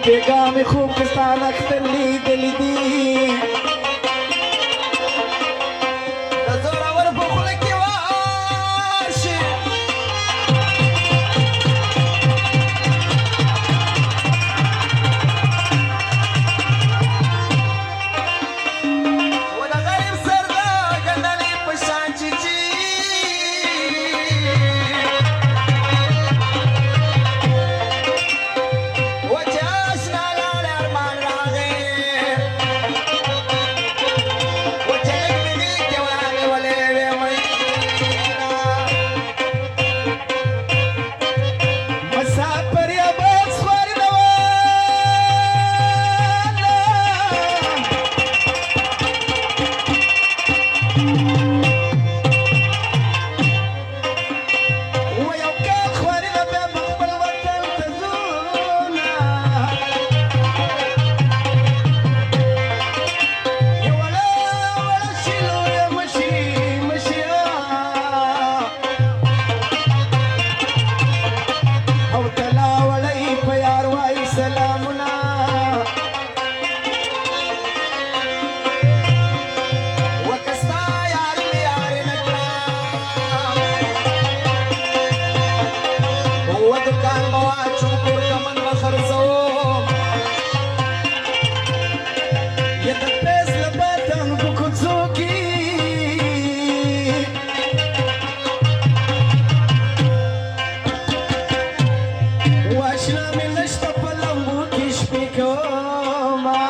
پیغام خوب کستان اختر لیدلی دی د زورور په خوله کې واشي و د غریب سر د ګندلې په شان چیچي و چې اشنا لاړې ارمان راغی و چې لږ مې دل کې ورانیولې وې مړینه مسافر یا باد سوار نوالا و یو کال خواری نبی مخبر وطن تزونا یو ولا شیلو یا مشیا او تلا وړی په یار وای سلامونه وکستا یار مې یار نه کړه و دکان به واچو کور کمن به خرڅوم یا د پیس له باتن په کوڅو کې واشنا مې نشته په لمبو کې شپې کومه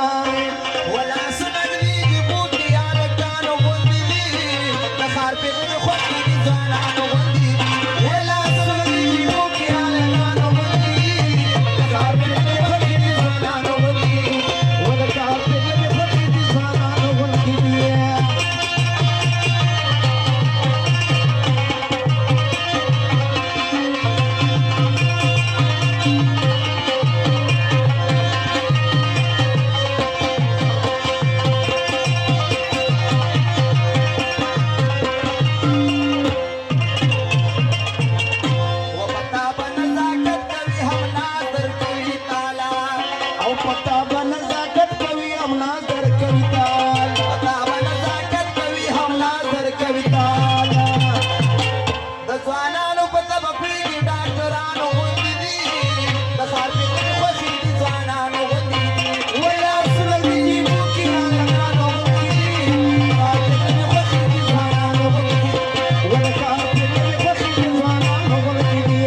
ولاسونه درېږي بوټي هلکانو غوندې دي د ښار پېغلې خوښې دي ځوانانو غوندې دي ولاسونه درېږي بوټي هلکانو غوندې دي د ښار پېغلې خوښې دي ځوانانو غوندې دي و د کار پېغلې خوښې دي ځوانانو غوندې دي و پتا به نزاکت کوي هم ناظر کوي تالا او پتا به نزاکت کوي هم نظر کوي تال پتا به نزاکت کوي هم ناظر کوي تالا د ځوانانو په طبه پوهېږي ډاکټرانو غوندې دي د ښار پېغلې خوښې دي ځوانانو غوندې دي ولاسونه دې جیبو کې هلکانو غوندې دي کار پېغلې خوښې دي ځوانانو غوندې دي و د کار پېغلې خوښې دي ځوانانو غوندې دي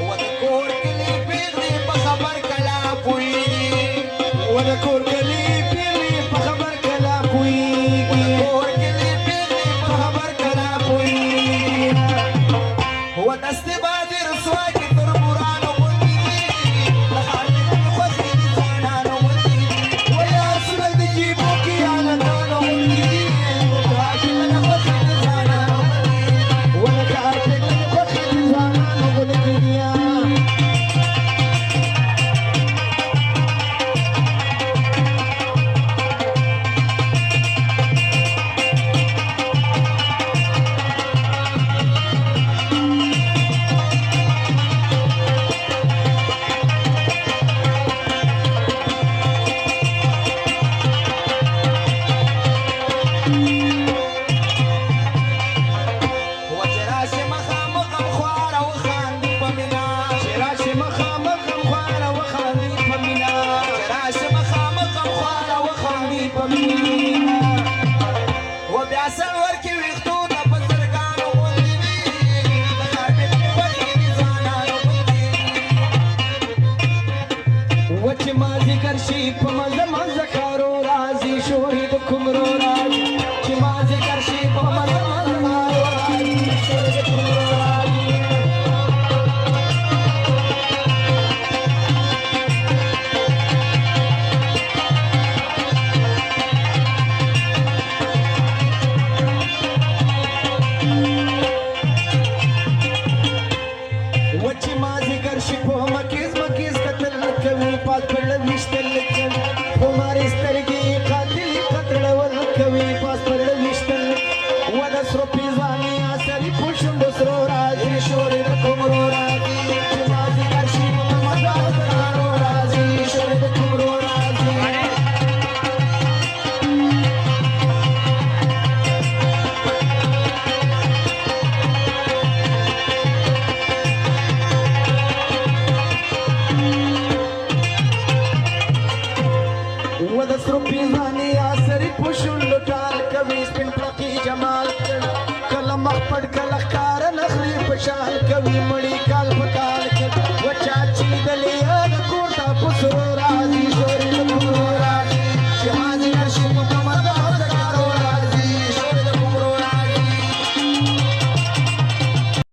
و د کور کلي پېغلې په خبر کله پوهېږي و د کور کلي پېغلې په خبر کله و د پوهېږي کور کلي پېغلې په خبر کله پوهېږي و دستې باندې رسوا کې تربورانو غوندې دي د ښار پېغلې خوښې دي ځوانانو غوندې دي ولاسونه دې جیبو کې هلکانو غوندې دي کار پېغلې خوښې دي ځوانانو غوندې دي و د کار پېغلې خوښې دي ځوانانو غوندې دي و چې راشي مخامخ هم خواره وخاندي په مینه چې راشي مخامخ هم خواره وخاندي په مینه چې راشي مخامخ هم خواره وخاندي په مینه و بیا سرور کې ویښتونه په زرګانو غوندې دي د ښار پېغلې خوښې دي ځوانانو غوندې دي و چې مازدیګر شي په مزه مزه کارو راځي شوري د کومرو راځي چې مازدیګر شي په مزه مزه کارو راځي شوري د کومرو راځي روپی ځاني آسري پوشون لټال کوي سپین پړقي جمال کله مخ پړ کله ښکار نخري پشال کوي مړي